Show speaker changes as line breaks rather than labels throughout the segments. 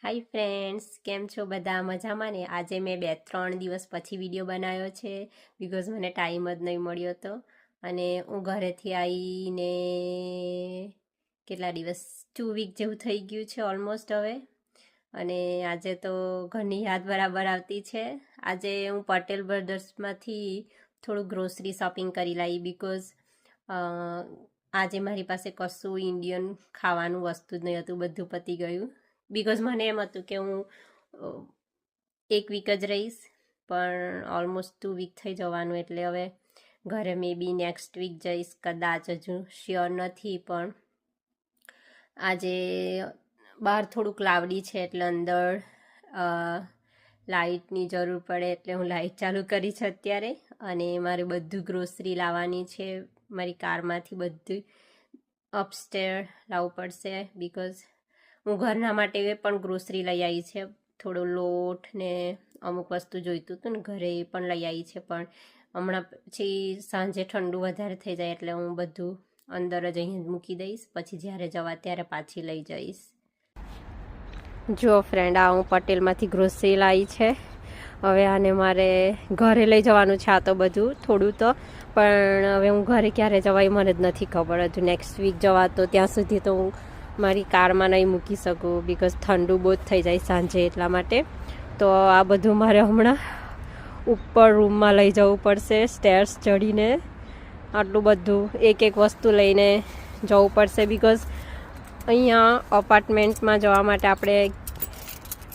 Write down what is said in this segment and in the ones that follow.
Hi friends, કેમ છો બધા? મજામાં ને? આજે મેં 2-3 દિવસ પછી વિડીયો બનાવ્યો છે બિકોઝ મને ટાઈમ જ નહીં મળ્યો હતો અને હું ઘરેથી આવીને કેટલા દિવસ 2 વીક જેવું થઈ ગયું છે ઓલમોસ્ટ હવે. અને આજે તો ઘરની યાદ બરાબર આવતી છે. આજે હું પટેલ બ્રધર્સમાંથી થોડું ગ્રોસરી શોપિંગ કરી લાવી બિકોઝ આજે મારી પાસે કશું ઇન્ડિયન ખાવાનું વસ્તુ જ નહીં હતું, બધું પતી ગયું. બિકોઝ મને એમ હતું કે હું 1 વીક જ રહીશ, પણ ઓલમોસ્ટ 2 વીક થઈ જવાનું, એટલે હવે ઘરે મે બી નેક્સ્ટ વીક જઈશ કદાચ, હજુ શ્યોર નથી. પણ આજે બહાર થોડું ક્લાઉડી છે એટલે અંદર લાઇટની જરૂર પડે એટલે હું લાઇટ ચાલુ કરી છે અત્યારે. અને મારે બધું ગ્રોસરી લાવવાની છે, મારી કારમાંથી બધું અપસ્ટેર લાવવું પડશે બિકોઝ હું ઘરના માટે પણ ગ્રોસરી લઈ આવી છે. થોડો લોટ ને અમુક વસ્તુ જોઈતું હતું ને ઘરે એ પણ લઈ આવી છે, પણ હમણાં પછી સાંજે ઠંડુ વધારે થઈ જાય એટલે હું બધું અંદર જ અહીં મૂકી દઈશ, પછી જ્યારે જવા ત્યારે પાછી લઈ જઈશ. જો ફ્રેન્ડ, આ હું પટેલમાંથી ગ્રોસરી લાવી છે. હવે આને મારે ઘરે લઈ જવાનું છે, આ તો બધું થોડું તો, પણ હવે હું ઘરે ક્યારે જવાય મને જ નથી ખબર. હજુ નેક્સ્ટ વીક જવા, તો ત્યાં સુધી તો હું મારી કારમાં નહીં મૂકી શકું બિકોઝ ઠંડુ બહુ જ થઈ જાય સાંજે, એટલા માટે. તો આ બધું મારે હમણાં ઉપર રૂમમાં લઈ જવું પડશે, સ્ટેર્સ ચડીને આટલું બધું એક એક વસ્તુ લઈને જવું પડશે બિકોઝ અહીંયા અપાર્ટમેન્ટમાં જવા માટે આપણે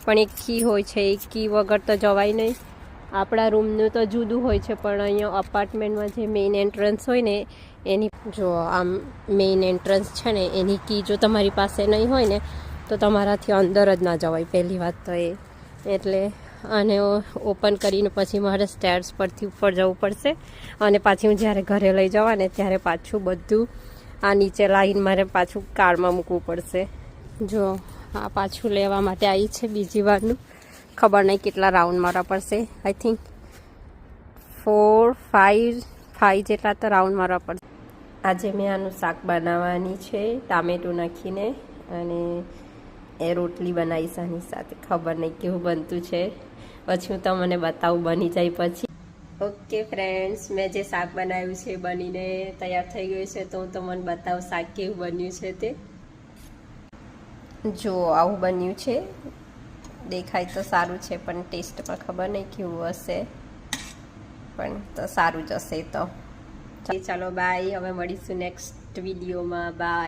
પણ એક કી હોય છે, એ કી વગર તો જવાય નહીં. આપણા રૂમનું તો જુદું હોય છે, પણ અહીંયા અપાર્ટમેન્ટમાં જે મેઇન એન્ટ્રન્સ હોય ને એની, જો આમ મેઇન એન્ટ્રન્સ છે ને એની કી જો તમારી પાસે નહીં હોય ને તો તમારાથી અંદર જ ના જવાય, પહેલી વાત તો એ. એટલે આને ઓપન કરીને પછી મારે સ્ટેર્સ પરથી ઉપર જવું પડશે અને પાછી હું જ્યારે ઘરે લઈ જવા ને ત્યારે પાછું બધું આ નીચે લાવીને મારે પાછું કારમાં મૂકવું પડશે. જો આ પાછું લેવા માટે આવી છે બીજી વારનું, ખબર નહીં કેટલા રાઉન્ડ મારવા પડશે. આઈ થિંક 4-5 જેટલા તો રાઉન્ડ મારવા પડશે. આજે મેં આનું શાક બનાવવાની છે ટામેટું નાખીને, અને એ રોટલી બનાવીશ આની સાથે. ખબર નહીં કેવું બનતું છે, પછી હું તમને બતાવું બની જાય પછી. ઓકે ફ્રેન્ડ્સ, મેં જે શાક બનાવ્યું છે બનીને તૈયાર થઈ ગયું છે, તો હું તમને બતાવું શાક કેવું બન્યું છે તે. જો આવું બન્યું છે, દેખાય તો સારું છે પણ ટેસ્ટ પર ખબર નહીં કેવું હશે, પણ તો સારું જ હશે. તો ચાલો બાય, હવે મળીશું નેક્સ્ટ વિડીયોમાં. બાય.